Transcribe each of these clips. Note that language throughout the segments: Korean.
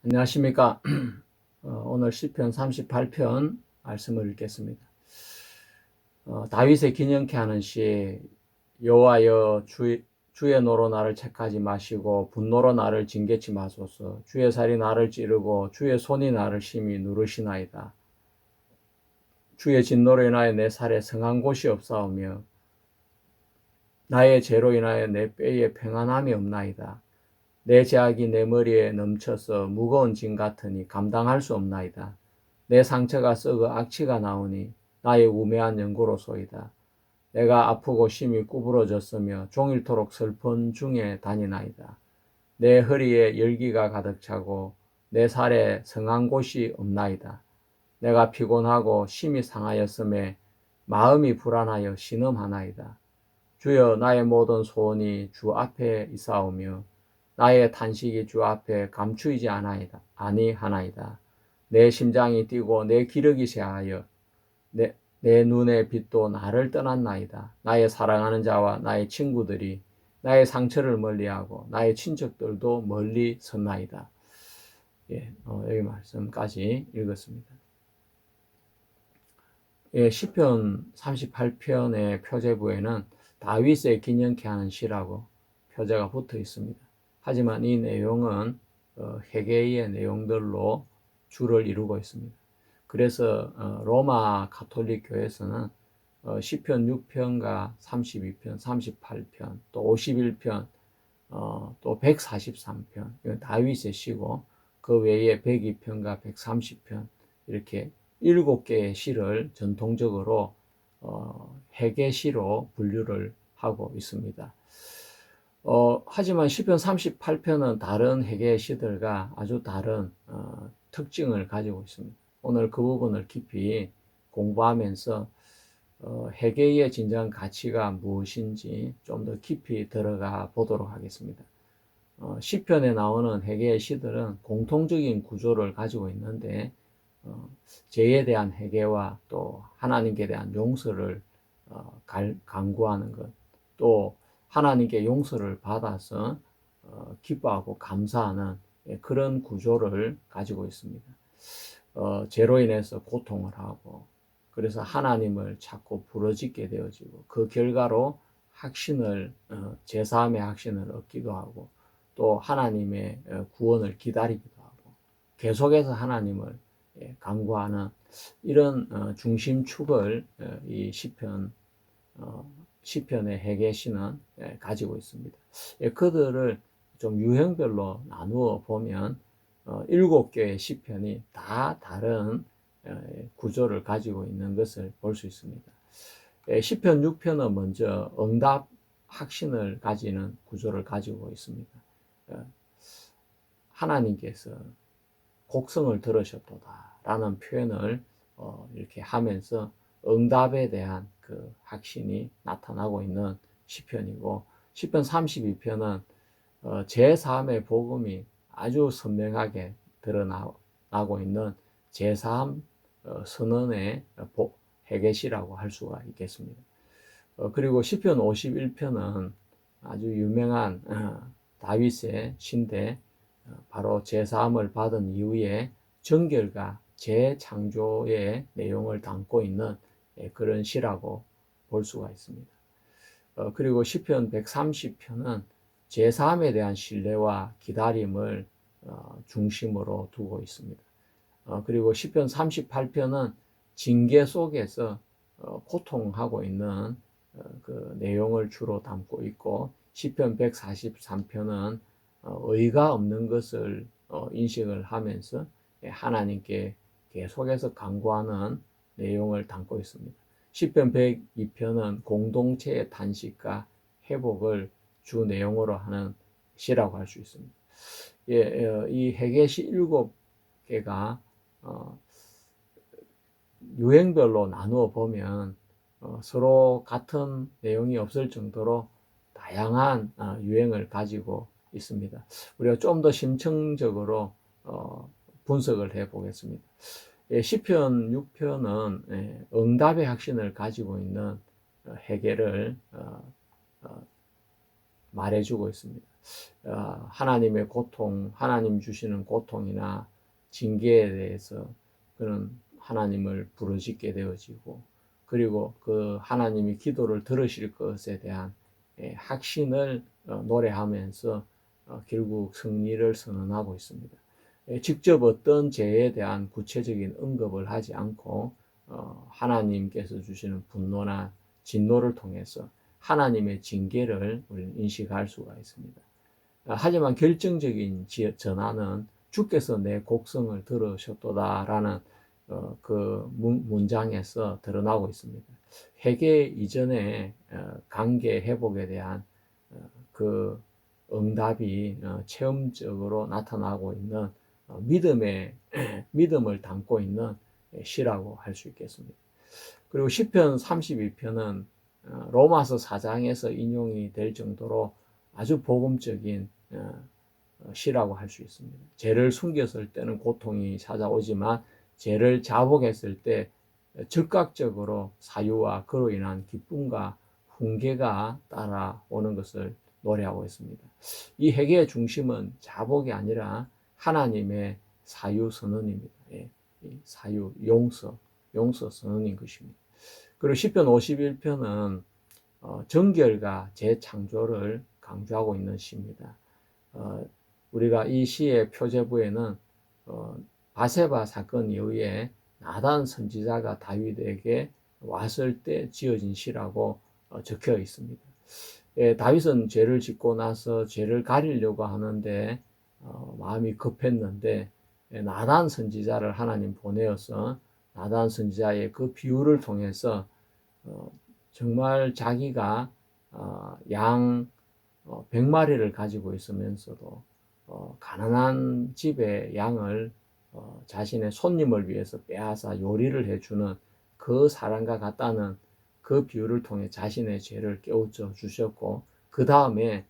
안녕하십니까. 오늘 시편 38편 말씀을 읽겠습니다. 다윗의 기념케 하는 시. 여호와여, 주의 노로 나를 책하지 마시고 분노로 나를 징계치 마소서. 주의 살이 나를 찌르고 주의 손이 나를 심히 누르시나이다. 주의 진노로 인하여 내 살에 성한 곳이 없사오며 나의 죄로 인하여 내 뼈에 평안함이 없나이다. 내 죄악이 내 머리에 넘쳐서 무거운 짐 같으니 감당할 수 없나이다. 내 상처가 썩어 악취가 나오니 나의 우매한 연고로소이다. 내가 아프고 심히 구부러졌으며 종일토록 슬픈 중에 다니나이다. 내 허리에 열기가 가득 차고 내 살에 성한 곳이 없나이다. 내가 피곤하고 심히 상하였음에 마음이 불안하여 신음하나이다. 주여, 나의 모든 소원이 주 앞에 있사오며 나의 탄식이 주 앞에 감추이지 아니하나이다. 내 심장이 뛰고 내 기력이 쇠하여 내 눈의 빛도 나를 떠났나이다. 나의 사랑하는 자와 나의 친구들이 나의 상처를 멀리하고 나의 친척들도 멀리 섰나이다. 여기 말씀까지 읽었습니다. 시편 38편의 표제부에는 다윗의 기념케 하는 시라고 표제가 붙어 있습니다. 하지만 이 내용은 회개의 내용들로 주를 이루고 있습니다. 그래서 로마 가톨릭 교회에서는 시편 6편과 32편, 38편, 또 51편, 또 143편, 이건 다윗의 시고, 그 외에 102편과 130편, 이렇게 7개의 시를 전통적으로 회개시로 분류를 하고 있습니다. 하지만 시편 38편은 다른 회개의 시들과 아주 다른 특징을 가지고 있습니다. 오늘 그 부분을 깊이 공부하면서 회개의 진정한 가치가 무엇인지 좀 더 깊이 들어가 보도록 하겠습니다. 시편에 나오는 회개의 시들은 공통적인 구조를 가지고 있는데 죄에 대한 회개와 또 하나님께 대한 용서를 간구하는 것, 또 하나님께 용서를 받아서 기뻐하고 감사하는 그런 구조를 가지고 있습니다. 죄로 인해서 고통을 하고, 그래서 하나님을 자꾸 부르짖게 되어지고, 그 결과로 확신을, 죄사함의 확신을 얻기도 하고, 또 하나님의 구원을 기다리기도 하고, 계속해서 하나님을 간구하는 이런 중심축을 이 시편의 회개시는 가지고 있습니다. 그들을 좀 유형별로 나누어 보면 7개의 시편이 다 다른 구조를 가지고 있는 것을 볼 수 있습니다. 시편 6편은 먼저 응답 확신을 가지는 구조를 가지고 있습니다. 하나님께서 곡성을 들으셨도다 라는 표현을 이렇게 하면서 응답에 대한 그 확신이 나타나고 있는 시편이고, 시편 32편은 제3의 복음이 아주 선명하게 드러나고 있는 제3 선언의 회개시라고 할 수가 있겠습니다. 그리고 시편 51편은 아주 유명한 다윗의 시인데, 바로 제사함을 받은 이후에 정결과 재창조의 내용을 담고 있는 그런 시라고 볼 수가 있습니다. 그리고 시편 130편은 제사함에 대한 신뢰와 기다림을 중심으로 두고 있습니다. 그리고 시편 38편은 징계 속에서 고통하고 있는 그 내용을 주로 담고 있고, 시편 143편은 의가 없는 것을 인식을 하면서 하나님께 계속해서 간구하는 내용을 담고 있습니다. 시편 102편은 공동체의 탄식과 회복을 주 내용으로 하는 시라고 할 수 있습니다. 이 회개시 7개가 유행별로 나누어 보면 서로 같은 내용이 없을 정도로 다양한 유행을 가지고 있습니다. 우리가 좀 더 심층적으로 분석을 해 보겠습니다. 시편 6편은 응답의 확신을 가지고 있는 회개를 말해주고 있습니다. 하나님의 고통, 하나님 주시는 고통이나 징계에 대해서 그는 하나님을 부르짖게 되어지고, 그리고 그 하나님이 기도를 들으실 것에 대한 확신을 노래하면서 결국 승리를 선언하고 있습니다. 직접 어떤 죄에 대한 구체적인 언급을 하지 않고 하나님께서 주시는 분노나 진노를 통해서 하나님의 징계를 우리는 인식할 수가 있습니다. 하지만 결정적인 전환은 주께서 내 곡성을 들으셨도다라는 그 문장에서 드러나고 있습니다. 회개 이전에 관계 회복에 대한 그 응답이 체험적으로 나타나고 있는 믿음을 담고 있는 시라고 할 수 있겠습니다. 그리고 시편 32편은 로마서 4장에서 인용이 될 정도로 아주 복음적인 시라고 할 수 있습니다. 죄를 숨겼을 때는 고통이 찾아오지만 죄를 자복했을 때 즉각적으로 사유와 그로 인한 기쁨과 훈계가 따라오는 것을 노래하고 있습니다. 이 회개의 중심은 자복이 아니라 하나님의 사유 선언입니다. 사유, 용서 선언인 것입니다. 그리고 시편 51편은 정결과 재창조를 강조하고 있는 시입니다. 우리가 이 시의 표제부에는 바세바 사건 이후에 나단 선지자가 다윗에게 왔을 때 지어진 시라고 적혀 있습니다. 다윗은 죄를 짓고 나서 죄를 가리려고 하는데 마음이 급했는데 나단 선지자를 하나님 보내어서 나단 선지자의 그 비유를 통해서 정말 자기가 양 100마리를 가지고 있으면서도 가난한 집의 양을 자신의 손님을 위해서 빼앗아 요리를 해주는 그 사람과 같다는 그 비유를 통해 자신의 죄를 깨우쳐 주셨고, 그 다음에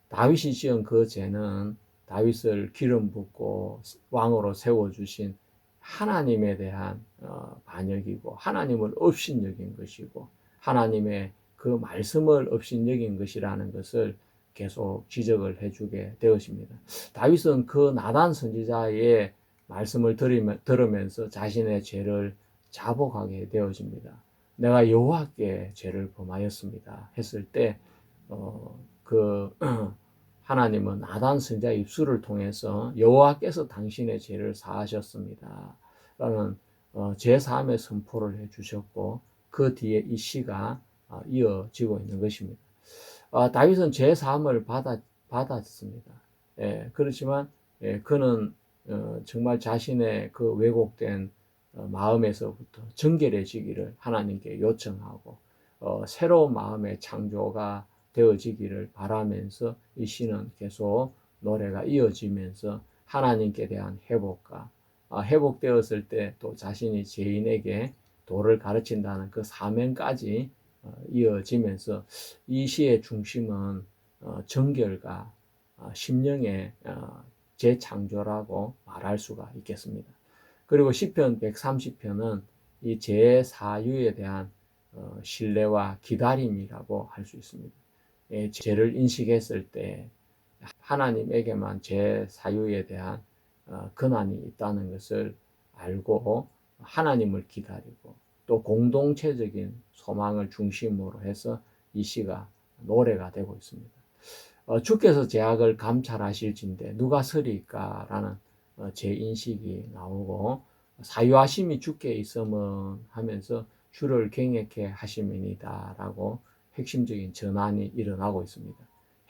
다윗이 지은 그 죄는 다윗을 기름 붓고 왕으로 세워주신 하나님에 대한 반역이고, 하나님을 업신여긴 것이고, 하나님의 그 말씀을 업신여긴 것이라는 것을 계속 지적을 해주게 되었습니다. 다윗은 그 나단 선지자의 말씀을 들으면서 자신의 죄를 자복하게 되어집니다. 내가 여호와께 죄를 범하였습니다 했을 때 그 하나님은 나단 선지자의 입술을 통해서 여호와께서 당신의 죄를 사하셨습니다 라는 죄사함의 선포를 해주셨고, 그 뒤에 이 시가 이어지고 있는 것입니다. 다윗은 죄사함을 받았습니다. 그렇지만 그는 정말 자신의 그 왜곡된 마음에서부터 정결해지기를 하나님께 요청하고 새로운 마음의 창조가 되어지기를 바라면서 이 시는 계속 노래가 이어지면서 하나님께 대한 회복과 회복되었을 때 또 자신이 죄인에게 도를 가르친다는 그 사명까지 이어지면서 이 시의 중심은 정결과 심령의 재창조라고 말할 수가 있겠습니다. 그리고 시편 130편은 이 제사유에 대한 신뢰와 기다림이라고 할 수 있습니다. 죄를 인식했을 때 하나님에게만 제사유에 대한 근한이 있다는 것을 알고 하나님을 기다리고, 또 공동체적인 소망을 중심으로 해서 이 시가 노래가 되고 있습니다. 주께서 죄악을 감찰하실진대 누가 서리까라는 죄인식이 나오고, 사유하심이 주께 있으면 하면서 주를 경외케 하심이니다 라고 핵심적인 전환이 일어나고 있습니다.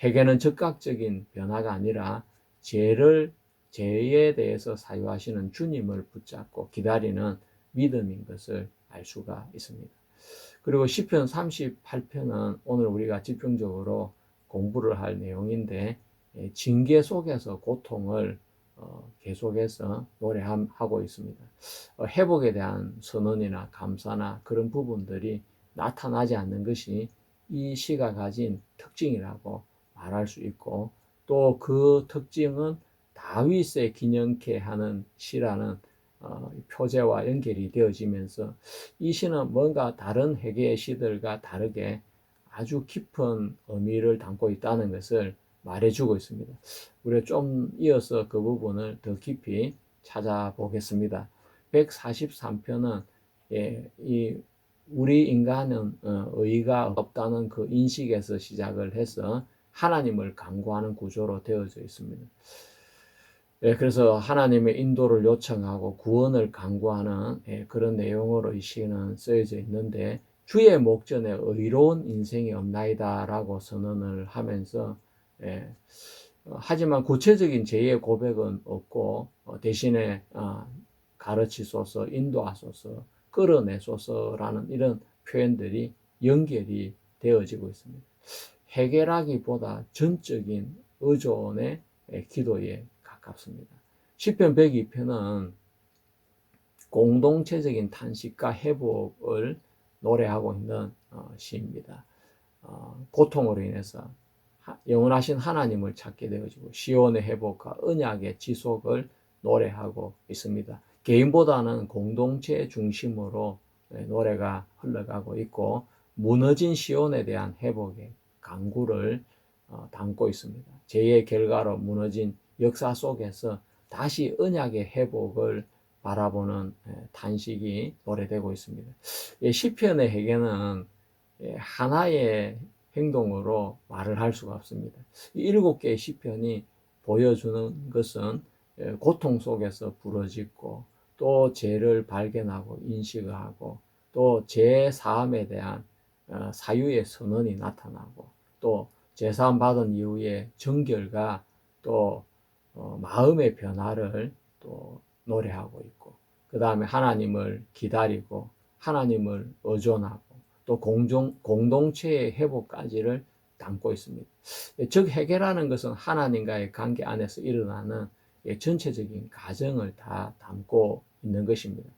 회개는 즉각적인 변화가 아니라 죄에 대해서 사유하시는 주님을 붙잡고 기다리는 믿음인 것을 알 수가 있습니다. 그리고 시편 38편은 오늘 우리가 집중적으로 공부를 할 내용인데, 징계 속에서 고통을 계속해서 노래하고 있습니다. 회복에 대한 선언이나 감사나 그런 부분들이 나타나지 않는 것이 이 시가 가진 특징이라고 말할 수 있고, 또 그 특징은 다윗의 기념케 하는 시라는 표제와 연결이 되어지면서 이 시는 뭔가 다른 회개의 시들과 다르게 아주 깊은 의미를 담고 있다는 것을 말해주고 있습니다. 우리가 좀 이어서 그 부분을 더 깊이 찾아보겠습니다. 143편은 우리 인간은 의의가 없다는 그 인식에서 시작을 해서 하나님을 간구하는 구조로 되어져 있습니다. 그래서 하나님의 인도를 요청하고 구원을 간구하는 그런 내용으로 이 시는 쓰여져 있는데, 주의 목전에 의로운 인생이 없나이다 라고 선언을 하면서, 하지만 구체적인 죄의 고백은 없고 대신에 가르치소서, 인도하소서, 끌어내소서라는 이런 표현들이 연결이 되어지고 있습니다. 해결하기보다 전적인 의존의 기도에 가깝습니다. 시편 102편은 공동체적인 탄식과 회복을 노래하고 있는 시입니다. 고통으로 인해서 영원하신 하나님을 찾게 되어지고 시온의 회복과 언약의 지속을 노래하고 있습니다. 개인보다는 공동체 중심으로 노래가 흘러가고 있고, 무너진 시온에 대한 회복의 간구를 담고 있습니다. 죄의 결과로 무너진 역사 속에서 다시 언약의 회복을 바라보는 탄식이 노래되고 있습니다. 시편의 회개는 하나의 행동으로 말을 할 수가 없습니다. 7개의 시편이 보여주는 것은 고통 속에서 부러지고, 또 죄를 발견하고 인식하고, 또 죄 사함에 대한 사유의 선언이 나타나고, 또 죄사함 받은 이후에 정결과 또 마음의 변화를 또 노래하고 있고, 그 다음에 하나님을 기다리고 하나님을 의존하고 또 공동체의 회복까지를 담고 있습니다. 즉 회개라는 것은 하나님과의 관계 안에서 일어나는 전체적인 과정을 다 담고 있는 것입니다.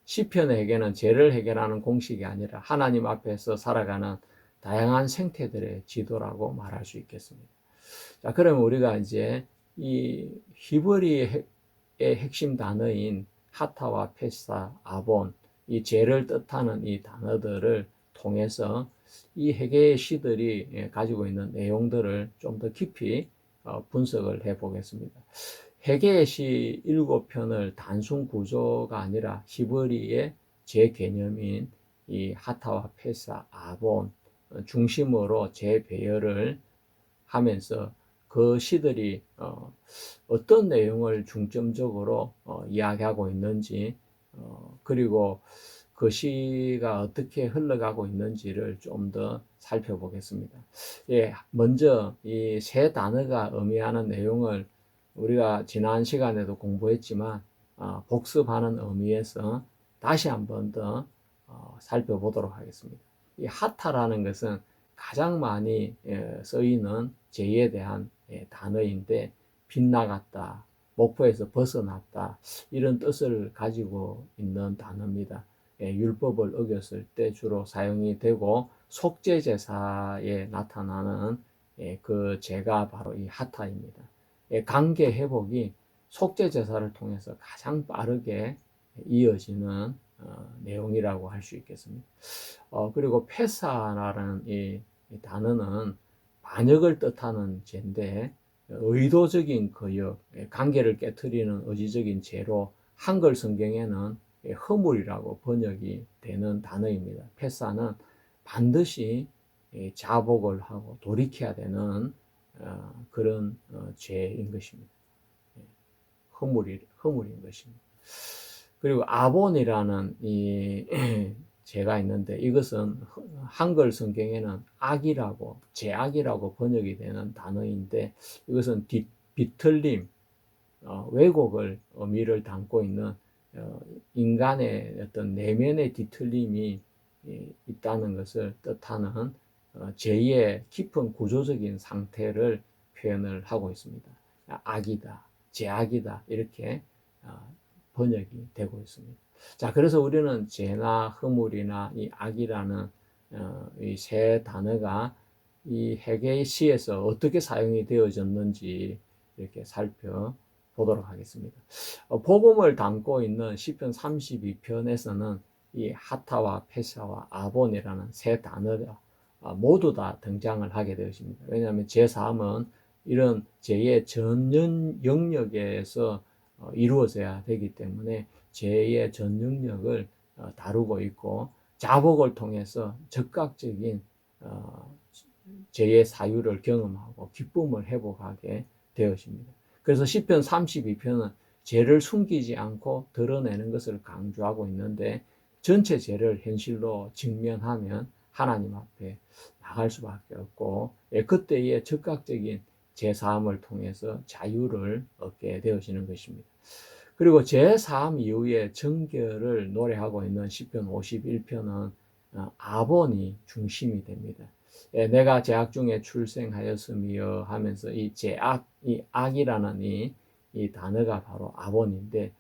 시편의 회개는 죄를 해결하는 공식이 아니라 하나님 앞에서 살아가는 다양한 생태들의 지도라고 말할 수 있겠습니다. 자, 그러면 우리가 이제 이 히브리의 핵심 단어인 하타와 페사, 아본, 이 죄를 뜻하는 이 단어들을 통해서 이 회개의 시들이 가지고 있는 내용들을 좀 더 깊이 분석을 해 보겠습니다. 회개의 시 7편을 단순 구조가 아니라 히브리의 죄 개념인 이 하타와 페사, 아본 중심으로 재배열을 하면서 그 시들이 어떤 내용을 중점적으로 이야기하고 있는지, 그리고 그 시가 어떻게 흘러가고 있는지를 좀 더 살펴보겠습니다. 먼저 이 세 단어가 의미하는 내용을 우리가 지난 시간에도 공부했지만 복습하는 의미에서 다시 한 번 더 살펴보도록 하겠습니다. 이 하타라는 것은 가장 많이 쓰이는 죄에 대한 단어인데, 빗나갔다, 목표에서 벗어났다, 이런 뜻을 가지고 있는 단어입니다. 율법을 어겼을 때 주로 사용이 되고, 속죄제사에 나타나는 그 죄가 바로 이 하타입니다. 관계 회복이 속죄제사를 통해서 가장 빠르게 이어지는 내용이라고 할 수 있겠습니다. 그리고 페사라는 이 단어는 반역을 뜻하는 죄인데, 의도적인 거역, 관계를 깨트리는 의지적인 죄로 한글 성경에는 허물이라고 번역이 되는 단어입니다. 페사는 반드시 자복을 하고 돌이켜야 되는 그런 죄인 것입니다. 허물인 것입니다. 그리고 아본이라는 이 죄가 있는데, 이것은 한글 성경에는 악이라고, 죄악이라고 번역이 되는 단어인데, 이것은 비틀림, 왜곡을 의미를 담고 있는 인간의 어떤 내면의 뒤틀림이 있다는 것을 뜻하는 죄의 깊은 구조적인 상태를 표현을 하고 있습니다. 악이다, 죄악이다, 이렇게 번역이 되고 있습니다. 자, 그래서 우리는 죄나 허물이나 이 악이라는 이 세 단어가 이 회개의 시에서 어떻게 사용이 되어졌는지 이렇게 살펴보도록 하겠습니다. 복음을 담고 있는 시편 32편에서는 이 하타와 페사와 아본이라는 세 단어가 모두 다 등장을 하게 되었습니다. 왜냐하면 제3은 이런 제2의 전 영역에서 이루어져야 되기 때문에 제2의 전 영역을 다루고 있고, 자복을 통해서 즉각적인 제2의 사유를 경험하고 기쁨을 회복하게 되었습니다. 그래서 시편 32편은 죄를 숨기지 않고 드러내는 것을 강조하고 있는데, 전체 죄를 현실로 직면하면 하나님 앞에 나갈 수밖에 없고, 그때의 즉각적인 죄사함을 통해서 자유를 얻게 되어지는 것입니다. 그리고 죄사함 이후에 정결을 노래하고 있는 시편 51편은 아본이 중심이 됩니다. 내가 죄악 중에 출생하였으며 하면서 이 죄악, 이 악이라는 이 단어가 바로 아본인데,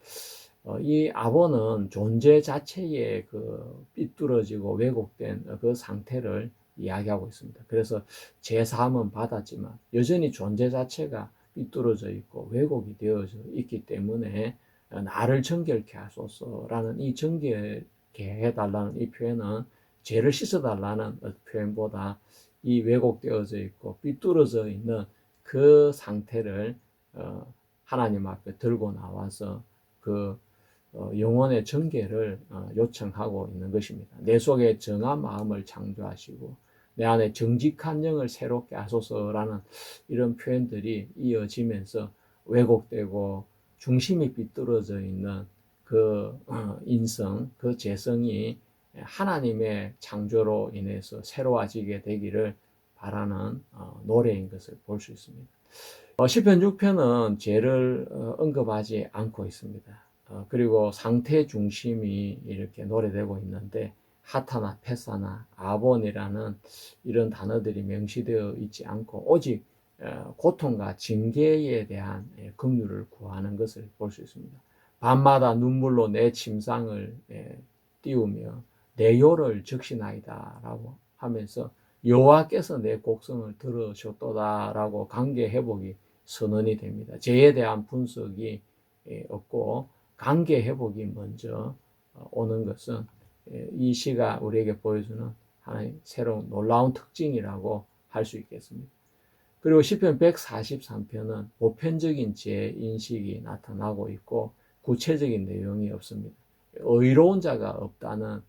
이 아본은 존재 자체의 그 삐뚤어지고 왜곡된 그 상태를 이야기하고 있습니다. 그래서 죄사함은 받았지만 여전히 존재 자체가 삐뚤어져 있고 왜곡이 되어져 있기 때문에 나를 정결케 하소서라는 이 정결케 해달라는 이 표현은 죄를 씻어달라는 표현보다 이 왜곡되어져 있고 삐뚤어져 있는 그 상태를 하나님 앞에 들고 나와서 그 영혼의 정결을 요청하고 있는 것입니다. 내 속에 정한 마음을 창조하시고 내 안에 정직한 영을 새롭게 하소서라는 이런 표현들이 이어지면서 왜곡되고 중심이 삐뚤어져 있는 그 인성, 그 재성이 하나님의 창조로 인해서 새로워지게 되기를 바라는 노래인 것을 볼 수 있습니다. 시편 6편은 죄를 언급하지 않고 있습니다. 그리고 상태 중심이 이렇게 노래되고 있는데, 하타나 페사나 아본이라는 이런 단어들이 명시되어 있지 않고 오직 고통과 징계에 대한 긍휼을 구하는 것을 볼 수 있습니다. 밤마다 눈물로 내 침상을 띄우며 내 요를 적시나이다 라고 하면서 여호와께서 내 곡성을 들으셨도다 라고 관계 회복이 선언이 됩니다. 죄에 대한 분석이 없고 관계 회복이 먼저 오는 것은 이 시가 우리에게 보여주는 하나의 새로운 놀라운 특징이라고 할 수 있겠습니다. 그리고 시편 143편은 보편적인 죄 인식이 나타나고 있고 구체적인 내용이 없습니다. 의로운 자가 없다는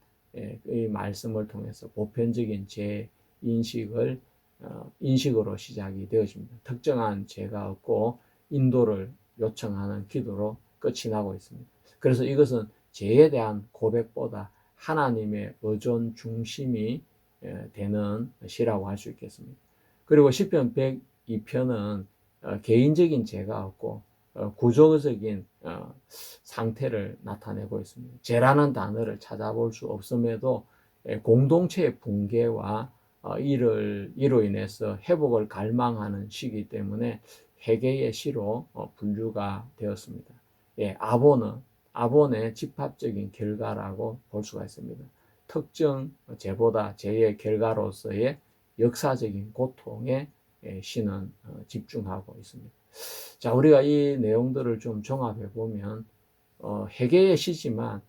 이 말씀을 통해서 보편적인 죄 인식으로 시작이 되어집니다. 특정한 죄가 없고 인도를 요청하는 기도로 끝이 나고 있습니다. 그래서 이것은 죄에 대한 고백보다 하나님의 의존 중심이 되는 시라고 할 수 있겠습니다. 그리고 시편 102편은 개인적인 죄가 없고 구조적인 상태를 나타내고 있습니다. 죄라는 단어를 찾아볼 수 없음에도 공동체의 붕괴와 이로 인해서 회복을 갈망하는 시기 때문에 회개의 시로 분류가 되었습니다. 아본의 집합적인 결과라고 볼 수가 있습니다. 특정 죄보다 죄의 결과로서의 역사적인 고통에 시는 집중하고 있습니다. 자, 우리가 이 내용들을 좀 종합해 보면 회개의 시지만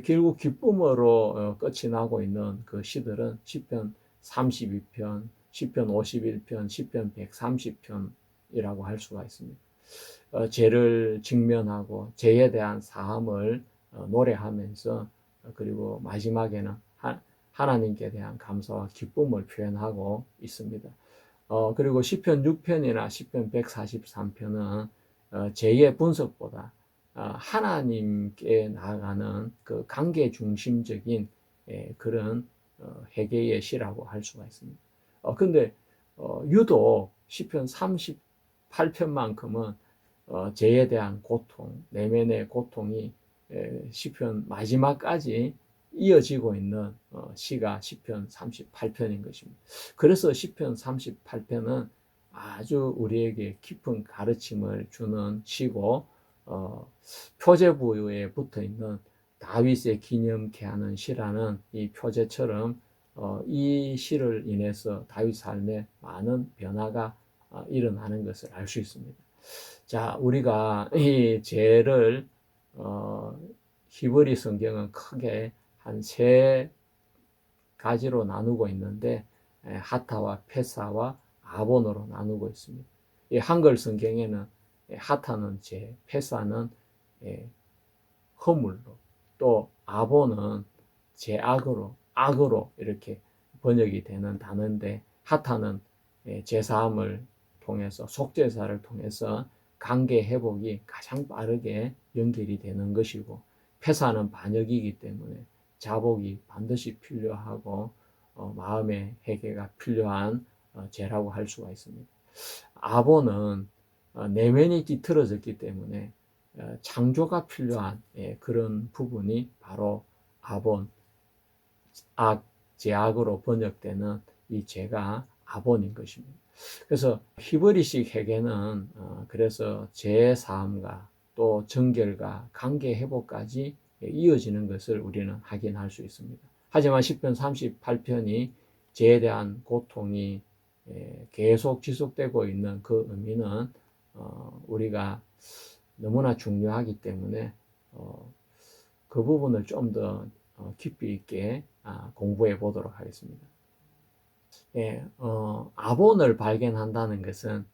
결국 기쁨으로 끝이 나고 있는 그 시들은 시편 32편, 시편 51편, 시편 130편이라고 할 수가 있습니다. 죄를 직면하고 죄에 대한 사함을 노래하면서 그리고 마지막에는 하나님께 대한 감사와 기쁨을 표현하고 있습니다. 그리고 시편 6편이나 시편 143편은 죄의 분석보다 하나님께 나아가는 그 관계 중심적인 그런 회개의 시라고 할 수가 있습니다. 근데 유독 시편 38편만큼은 죄에 대한 고통, 내면의 고통이 시편 마지막까지 이어지고 있는 시가 시편 38편인 것입니다. 그래서 시편 38편은 아주 우리에게 깊은 가르침을 주는 시고, 표제부에 붙어 있는 다윗의 기념케 하는 시라는 이 표제처럼 이 시를 인해서 다윗 삶에 많은 변화가 일어나는 것을 알 수 있습니다. 자, 우리가 이 죄를 히브리 성경은 크게 한 세 가지로 나누고 있는데, 하타와 페사와 아본으로 나누고 있습니다. 이 한글 성경에는 하타는 죄, 페사는 허물로, 또 아본은 죄악으로, 악으로 이렇게 번역이 되는 단어인데, 하타는 제사함을 통해서, 속죄사를 통해서 관계 회복이 가장 빠르게 연결이 되는 것이고, 페사는 반역이기 때문에 자복이 반드시 필요하고 마음의 회개가 필요한 죄라고 할 수가 있습니다. 아본은 내면이 뒤틀어졌기 때문에 창조가 필요한 그런 부분이 바로 아본, 제악으로 번역되는 이 죄가 아본인 것입니다. 그래서 히브리식 회개는 그래서 죄 사함과 또 정결과 관계 회복까지 이어지는 것을 우리는 확인할 수 있습니다. 하지만 시편 38편이 죄에 대한 고통이 계속 지속되고 있는 그 의미는 우리가 너무나 중요하기 때문에 그 부분을 좀 더 깊이 있게 공부해 보도록 하겠습니다. 아본을 발견한다는 것은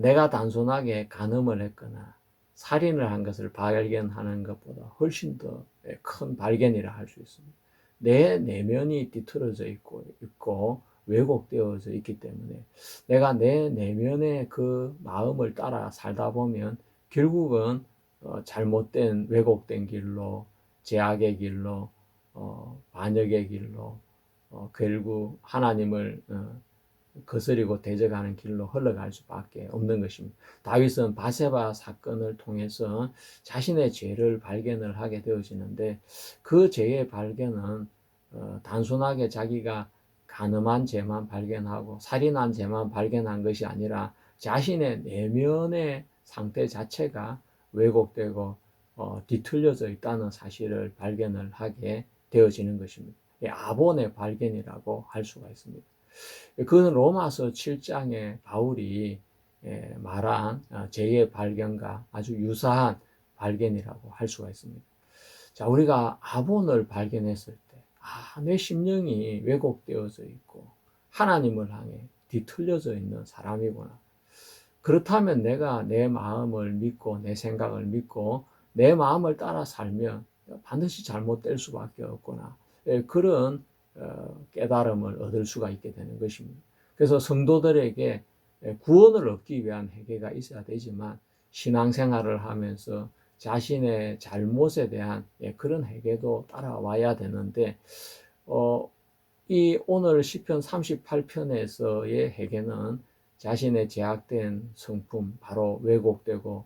내가 단순하게 간음을 했거나 살인을 한 것을 발견하는 것보다 훨씬 더 큰 발견이라 할 수 있습니다. 내 내면이 뒤틀어져 있고 왜곡되어져 있기 때문에 내가 내 내면의 그 마음을 따라 살다 보면 결국은 잘못된 왜곡된 길로, 제약의 길로, 반역의 길로, 결국 하나님을 거스리고 대적하는 길로 흘러갈 수밖에 없는 것입니다. 다윗은 바세바 사건을 통해서 자신의 죄를 발견을 하게 되어지는데, 그 죄의 발견은 단순하게 자기가 간음한 죄만 발견하고 살인한 죄만 발견한 것이 아니라 자신의 내면의 상태 자체가 왜곡되고 뒤틀려져 있다는 사실을 발견을 하게 되어지는 것입니다. 아본의 발견이라고 할 수가 있습니다. 그것은 로마서 7장에 바울이 말한 죄의 발견과 아주 유사한 발견이라고 할 수가 있습니다. 자, 우리가 아본을 발견했을 때, 내 심령이 왜곡되어져 있고 하나님을 향해 뒤틀려져 있는 사람이구나. 그렇다면 내가 내 마음을 믿고 내 생각을 믿고 내 마음을 따라 살면 반드시 잘못될 수밖에 없구나. 그런 깨달음을 얻을 수가 있게 되는 것입니다. 그래서 성도들에게 구원을 얻기 위한 회개가 있어야 되지만 신앙생활을 하면서 자신의 잘못에 대한 그런 회개도 따라와야 되는데, 이 오늘 시편 38편에서의 회개는 자신의 제약된 성품, 바로 왜곡되고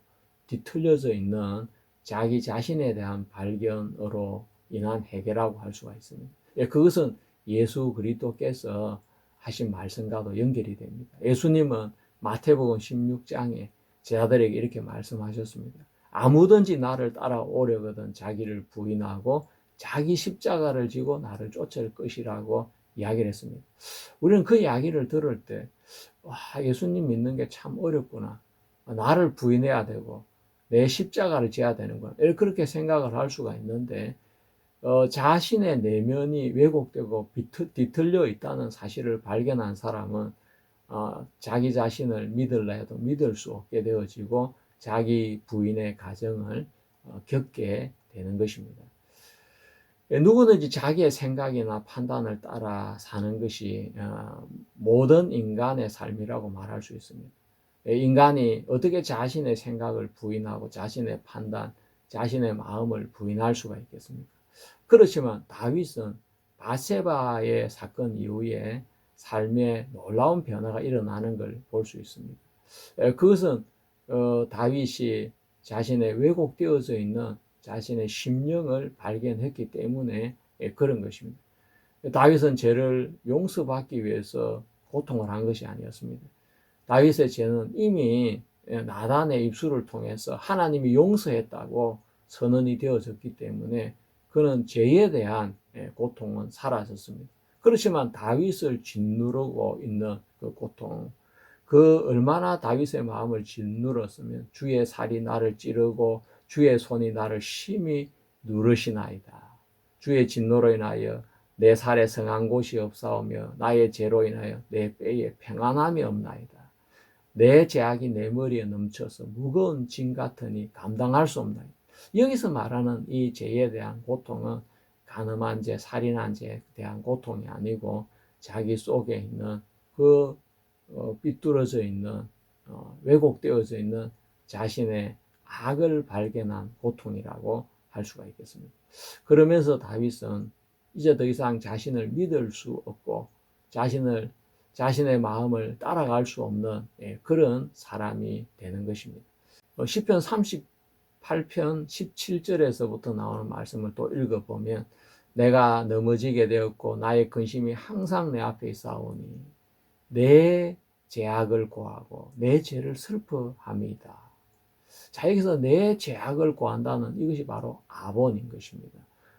뒤틀려져 있는 자기 자신에 대한 발견으로 인한 회개라고 할 수가 있습니다. 그것은 예수 그리스도께서 하신 말씀과도 연결이 됩니다. 예수님은 마태복음 16장에 제자들에게 이렇게 말씀하셨습니다. 아무든지 나를 따라오려거든 자기를 부인하고 자기 십자가를 지고 나를 쫓을 것이라고 이야기를 했습니다. 우리는 그 이야기를 들을 때, 예수님 믿는 게 참 어렵구나. 나를 부인해야 되고 내 십자가를 져야 되는구나. 그렇게 생각을 할 수가 있는데, 자신의 내면이 왜곡되고 뒤틀려 있다는 사실을 발견한 사람은 자기 자신을 믿을라 해도 믿을 수 없게 되어지고 자기 부인의 가정을 겪게 되는 것입니다. 누구든지 자기의 생각이나 판단을 따라 사는 것이 모든 인간의 삶이라고 말할 수 있습니다. 인간이 어떻게 자신의 생각을 부인하고 자신의 판단, 자신의 마음을 부인할 수가 있겠습니까? 그렇지만 다윗은 바세바의 사건 이후에 삶에 놀라운 변화가 일어나는 걸 볼 수 있습니다. 그것은 다윗이 자신의 왜곡되어져 있는 자신의 심령을 발견했기 때문에 그런 것입니다. 다윗은 죄를 용서받기 위해서 고통을 한 것이 아니었습니다. 다윗의 죄는 이미 나단의 입술을 통해서 하나님이 용서했다고 선언이 되어졌기 때문에 그는 죄에 대한 고통은 사라졌습니다. 그렇지만 다윗을 짓누르고 있는 그 고통, 그 얼마나 다윗의 마음을 짓누렀으면 주의 살이 나를 찌르고 주의 손이 나를 심히 누르시나이다. 주의 진노로 인하여 내 살에 성한 곳이 없사오며 나의 죄로 인하여 내 뼈에 평안함이 없나이다. 내 죄악이 내 머리에 넘쳐서 무거운 짐 같으니 감당할 수 없나이다. 여기서 말하는 이 죄에 대한 고통은 간음한 죄, 살인한 죄에 대한 고통이 아니고 자기 속에 있는 그 삐뚤어져 있는 왜곡되어져 있는 자신의 악을 발견한 고통이라고 할 수가 있겠습니다. 그러면서 다윗은 이제 더 이상 자신을 믿을 수 없고 자신의 마음을 따라갈 수 없는 그런 사람이 되는 것입니다. 시편 38편 17절에서부터 나오는 말씀을 또 읽어보면 내가 넘어지게 되었고 나의 근심이 항상 내 앞에 있사오니 내 죄악을 고하고 내 죄를 슬퍼함이다. 자, 여기서 내 죄악을 고한다는 이것이 바로 아본인 것입니다.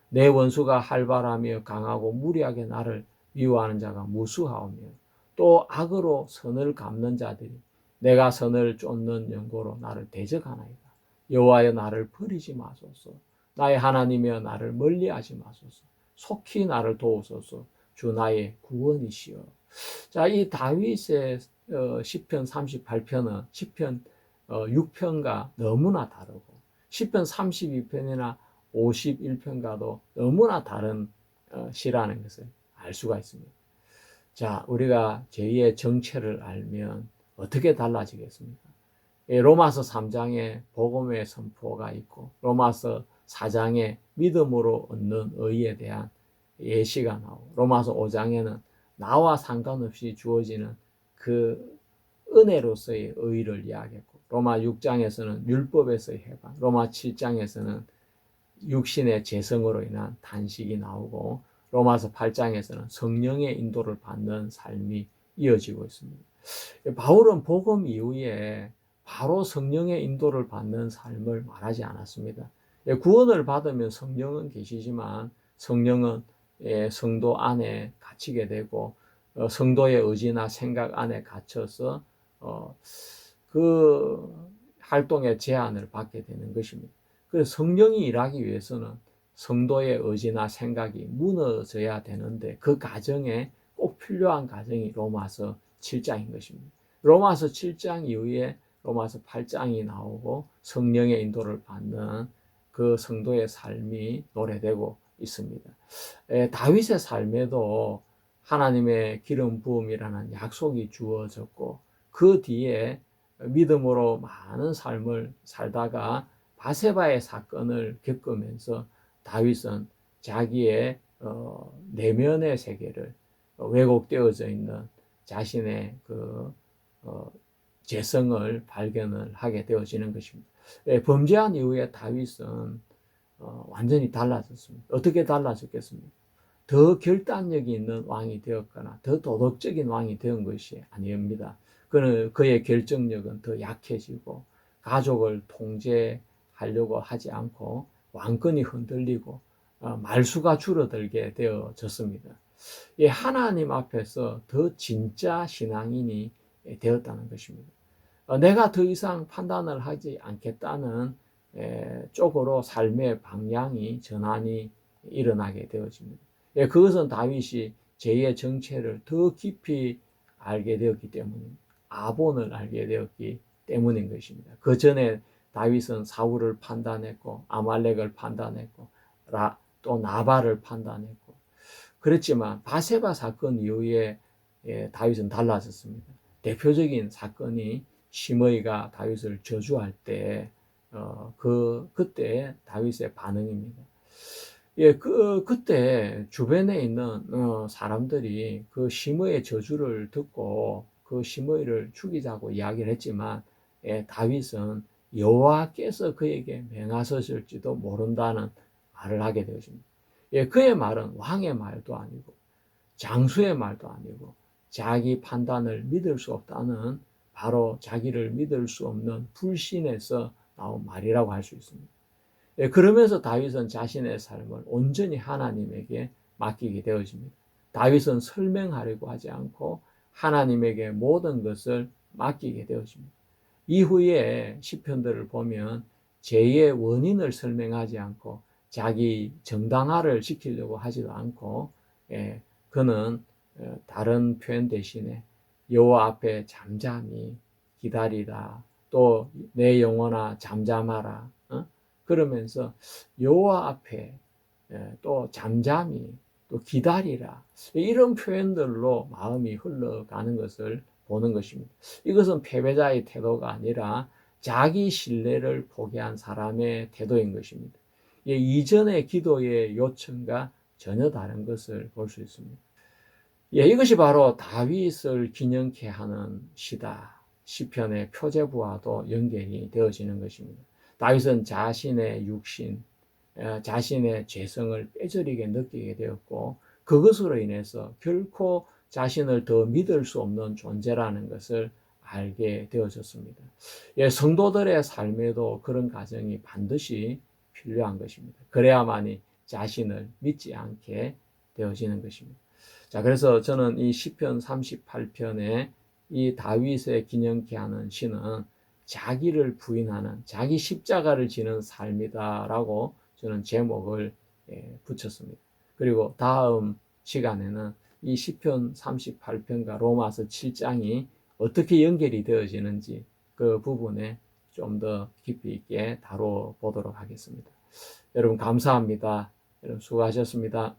내 원수가 활발하며 강하고 무리하게 나를 미워하는 자가 무수하오며 또 악으로 선을 갚는 자들이 내가 선을 쫓는 연고로 나를 대적하나이다. 여호와여 나를 버리지 마소서. 나의 하나님이여 나를 멀리하지 마소서. 속히 나를 도우소서. 주 나의 구원이시여. 자, 이 다윗의 시편 38편은 시편 6편과 너무나 다르고 시편 32편이나 51편과도 너무나 다른 시라는 것을 알 수가 있습니다. 자, 우리가 제2의 정체를 알면 어떻게 달라지겠습니까? 로마서 3장에 복음의 선포가 있고 로마서 4장에 믿음으로 얻는 의에 대한 예시가 나오고 로마서 5장에는 나와 상관없이 주어지는 그 은혜로서의 의의를 이야기했고 로마 6장에서는 율법에서의 해방, 로마 7장에서는 육신의 재성으로 인한 단식이 나오고 로마서 8장에서는 성령의 인도를 받는 삶이 이어지고 있습니다. 바울은 복음 이후에 바로 성령의 인도를 받는 삶을 말하지 않았습니다. 구원을 받으면 성령은 계시지만 성령은 성도 안에 갇히게 되고 성도의 의지나 생각 안에 갇혀서 그 활동의 제한을 받게 되는 것입니다. 그래서 성령이 일하기 위해서는 성도의 의지나 생각이 무너져야 되는데 그 과정에 꼭 필요한 과정이 로마서 7장인 것입니다. 로마서 7장 이후에 로마서 8장이 나오고 성령의 인도를 받는 그 성도의 삶이 노래되고 있습니다. 다윗의 삶에도 하나님의 기름 부음이라는 약속이 주어졌고 그 뒤에 믿음으로 많은 삶을 살다가 바세바의 사건을 겪으면서 다윗은 자기의 내면의 세계를 왜곡되어져 있는 자신의 그 죄성을 발견을 하게 되어지는 것입니다. 범죄한 이후에 다윗은 완전히 달라졌습니다. 어떻게 달라졌겠습니까? 더 결단력이 있는 왕이 되었거나 더 도덕적인 왕이 된 것이 아닙니다. 그의 결정력은 더 약해지고 가족을 통제하려고 하지 않고 왕권이 흔들리고 말수가 줄어들게 되어졌습니다. 하나님 앞에서 더 진짜 신앙인이 되었다는 것입니다. 내가 더 이상 판단을 하지 않겠다는 쪽으로 삶의 방향이 전환이 일어나게 되어집니다. 그것은 다윗이 제2의 정체를 더 깊이 알게 되었기 때문입니다. 아본을 알게 되었기 때문인 것입니다. 그 전에 다윗은 사울을 판단했고 아말렉을 판단했고 또 나발을 판단했고 그렇지만 바세바 사건 이후에 다윗은 달라졌습니다. 대표적인 사건이 시므이가 다윗을 저주할 때 그때 다윗의 반응입니다. 그때 주변에 있는 사람들이 그 시므이의 저주를 듣고 그 시므이를 죽이자고 이야기를 했지만 다윗은 여호와께서 그에게 명하셨을지도 모른다는 말을 하게 되었습니다. 그의 말은 왕의 말도 아니고 장수의 말도 아니고 자기 판단을 믿을 수 없다는 바로 자기를 믿을 수 없는 불신에서 나온 말이라고 할 수 있습니다. 그러면서 다윗은 자신의 삶을 온전히 하나님에게 맡기게 되어집니다. 다윗은 설명하려고 하지 않고 하나님에게 모든 것을 맡기게 되어집니다. 이후에 시편들을 보면 죄의 원인을 설명하지 않고 자기 정당화를 시키려고 하지도 않고 그는 다른 표현 대신에 여호와 앞에 잠잠히 기다리라. 또 내 영혼아 잠잠하라. 그러면서 여호와 앞에 또 잠잠히 또 기다리라. 이런 표현들로 마음이 흘러가는 것을 보는 것입니다. 이것은 패배자의 태도가 아니라 자기 신뢰를 포기한 사람의 태도인 것입니다. 이전의 기도의 요청과 전혀 다른 것을 볼 수 있습니다. 이것이 바로 다윗을 기념케 하는 시다. 시편의 표제부와도 연결이 되어지는 것입니다. 다윗은 자신의 육신, 자신의 죄성을 뼈저리게 느끼게 되었고 그것으로 인해서 결코 자신을 더 믿을 수 없는 존재라는 것을 알게 되어졌습니다. 성도들의 삶에도 그런 과정이 반드시 필요한 것입니다. 그래야만이 자신을 믿지 않게 되어지는 것입니다. 자, 그래서 저는 이 시편 38편에 이 다윗의 기념케 하는 시는 자기를 부인하는, 자기 십자가를 지는 삶이다라고 저는 제목을 붙였습니다. 그리고 다음 시간에는 이 시편 38편과 로마서 7장이 어떻게 연결이 되어지는지 그 부분에 좀 더 깊이 있게 다뤄보도록 하겠습니다. 여러분 감사합니다. 여러분 수고하셨습니다.